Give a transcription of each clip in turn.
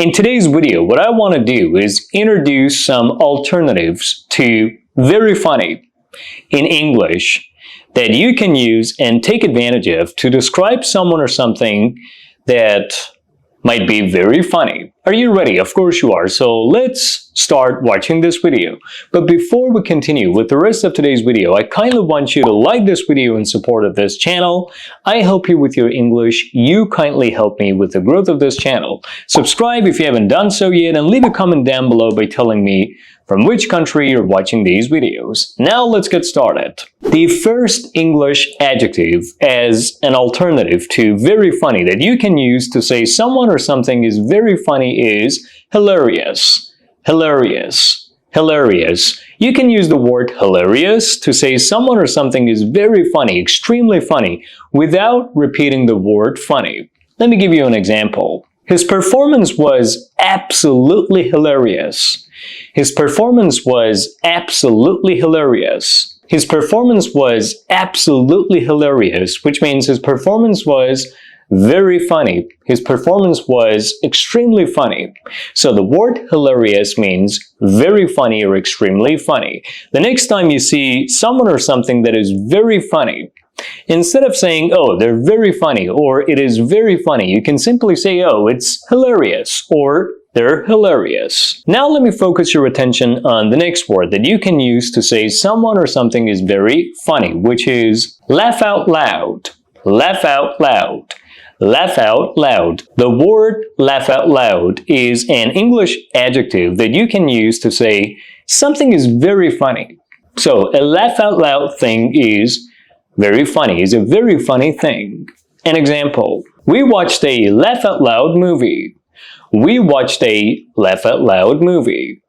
In today's video, what I want to do is introduce some alternatives to very funny in English that you can use and take advantage of to describe someone or something that might be very funny. Are you ready? Of course you are. So let's start watching this video. But before we continue with the rest of today's video, I kindly want you to like this video in support of this channel. I help you with your English. You kindly help me with the growth of this channel. Subscribe if you haven't done so yet, and leave a comment down below by telling me from which country you're watching these videos. Now let's get started. The first English adjective as an alternative to very funny that you can use to say someone or something is very funny is hilarious. Hilarious. Hilarious. You can use the word hilarious to say someone or something is very funny, extremely funny, without repeating the word funny. Let me give you an example. His performance was absolutely hilarious. His performance was absolutely hilarious. His performance was absolutely hilarious, which means his performance was very funny. His performance was extremely funny. So the word hilarious means very funny or extremely funny. The next time you see someone or something that is very funny, instead of saying, oh, they're very funny, or it is very funny, you can simply say, oh, it's hilarious, or they're hilarious. Now let me focus your attention on the next word that you can use to say someone or something is very funny, which is laugh out loud. Laugh out loud. Laugh out loud. The word laugh out loud is an English adjective that you can use to say something is very funny. So a laugh out loud thing is very funny, is a very funny thing. An example, we watched a laugh out loud movie. We watched a laugh out loud movie.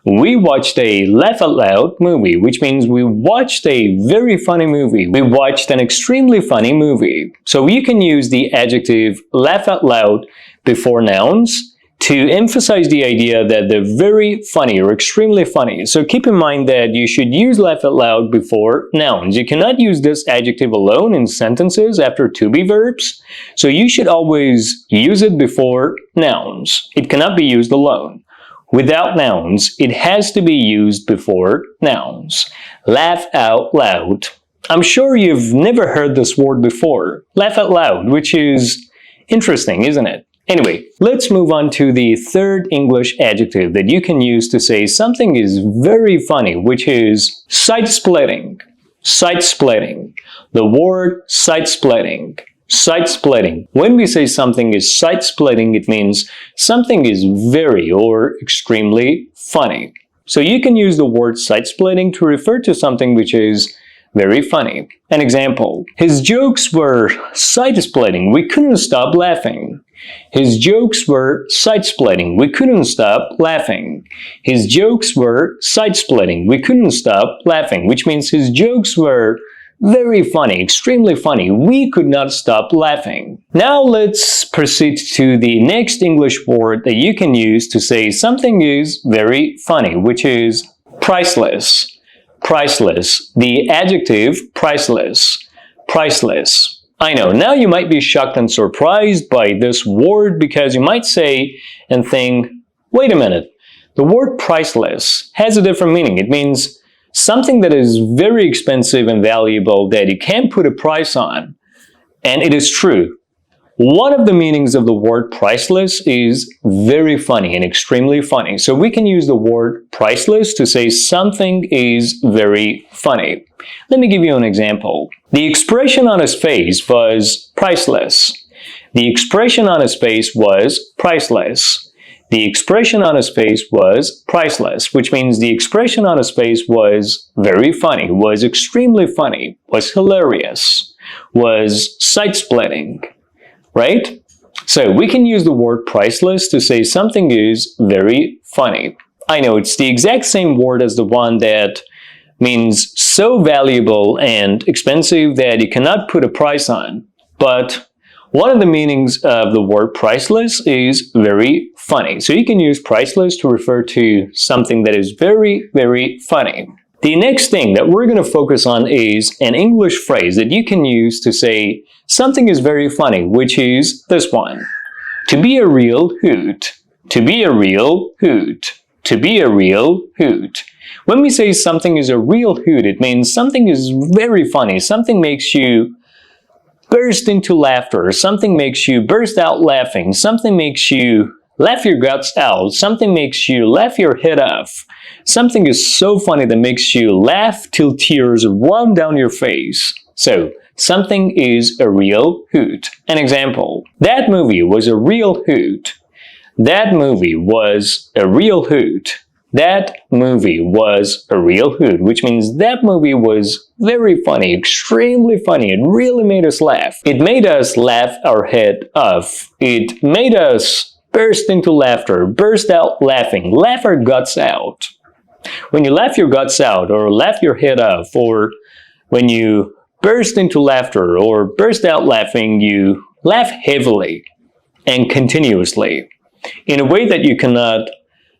We watched a laugh out loud movie, which means we watched a very funny movie. We watched an extremely funny movie. So you can use the adjective laugh out loud before nouns to emphasize the idea that they're very funny or extremely funny. So keep in mind that you should use laugh out loud before nouns. You cannot use this adjective alone in sentences after to-be verbs. So you should always use it before nouns. It cannot be used alone. Without nouns, it has to be used before nouns. Laugh out loud. I'm sure you've never heard this word before. Laugh out loud, which is interesting, isn't it? Anyway, let's move on to the third English adjective that you can use to say something is very funny, which is side-splitting. Side-splitting. The word side-splitting. Side-splitting. When we say something is side-splitting, it means something is very or extremely funny. So you can use the word side-splitting to refer to something which is very funny. An example, his jokes were side-splitting. We couldn't stop laughing. His jokes were side-splitting. We couldn't stop laughing. His jokes were side-splitting. We couldn't stop laughing, which means his jokes were very funny, extremely funny. We could not stop laughing. Now let's proceed to the next English word that you can use to say something is very funny, which is priceless. Priceless. The adjective priceless. Priceless. I know, now you might be shocked and surprised by this word because you might say and think, wait a minute, the word priceless has a different meaning. It means something that is very expensive and valuable that you can't put a price on. And it is true. One of the meanings of the word priceless is very funny and extremely funny. So we can use the word priceless to say something is very funny. Let me give you an example. The expression on his face was priceless. The expression on his face was priceless. The expression on his face was priceless, which means the expression on his face was very funny, was extremely funny, was hilarious, was side-splitting. Right? So we can use the word priceless to say something is very funny. I know it's the exact same word as the one that means so valuable and expensive that you cannot put a price on. But one of the meanings of the word priceless is very funny. So you can use priceless to refer to something that is very, very funny. The next thing that we're going to focus on is an English phrase that you can use to say something is very funny, which is this one. To be a real hoot. To be a real hoot. To be a real hoot. When we say something is a real hoot, it means something is very funny. Something makes you burst into laughter. Something makes you burst out laughing. Something makes you laugh your guts out. Something makes you laugh your head off. Something is so funny that makes you laugh till tears run down your face. So, something is a real hoot. An example. That movie was a real hoot. That movie was a real hoot. That movie was a real hoot, which means that movie was very funny, extremely funny. It really made us laugh. It made us laugh our head off. It made us burst into laughter, burst out laughing, laugh our guts out. When you laugh your guts out, or laugh your head off, or when you burst into laughter or burst out laughing, you laugh heavily and continuously in a way that you cannot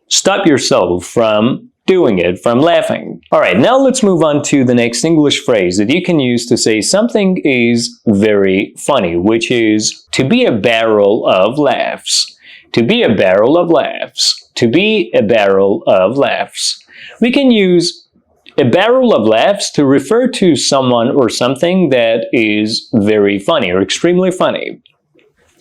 stop yourself from doing it, from laughing. Alright, now let's move on to the next English phrase that you can use to say something is very funny, which is to be a barrel of laughs. To be a barrel of laughs. To be a barrel of laughs. We can use a barrel of laughs to refer to someone or something that is very funny or extremely funny.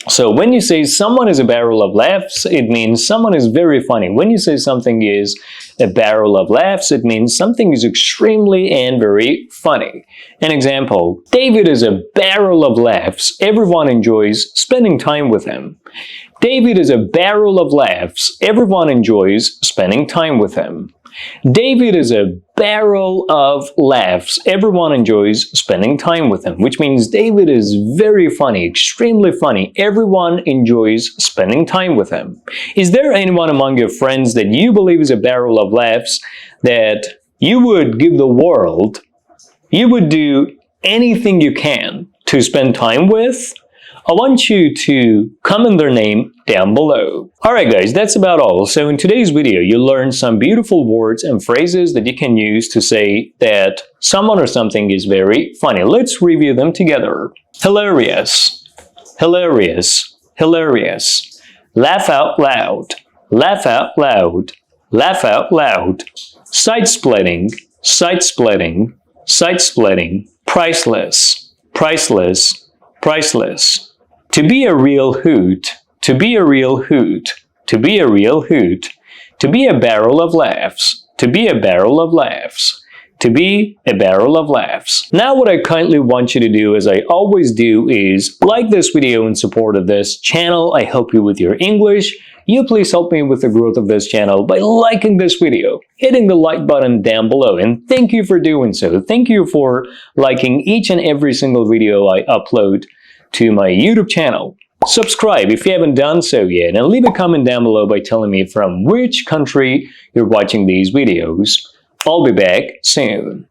So when you say someone is a barrel of laughs, it means someone is very funny. When you say something is a barrel of laughs, it means something is extremely and very funny. An example, David is a barrel of laughs. Everyone enjoys spending time with him. David is a barrel of laughs. Everyone enjoys spending time with him. David is a barrel of laughs. Everyone enjoys spending time with him, which means David is very funny, extremely funny. Everyone enjoys spending time with him. Is there anyone among your friends that you believe is a barrel of laughs that you would give the world, you would do anything you can to spend time with? I want you to comment their name down below. Alright guys, that's about all. So in today's video, you learned some beautiful words and phrases that you can use to say that someone or something is very funny. Let's review them together. Hilarious, hilarious, hilarious. Laugh out loud, laugh out loud, laugh out loud. Side-splitting, side-splitting, side-splitting. Priceless, priceless, priceless. To be a real hoot, to be a real hoot, to be a real hoot. To be a barrel of laughs, to be a barrel of laughs, to be a barrel of laughs. Now what I kindly want you to do, as I always do, is like this video in support of this channel. I help you with your English. You please help me with the growth of this channel by liking this video, hitting the like button down below, and thank you for doing so. Thank you for liking each and every single video I upload to my YouTube channel. Subscribe if you haven't done so yet, and leave a comment down below by telling me from which country you're watching these videos. I'll be back soon.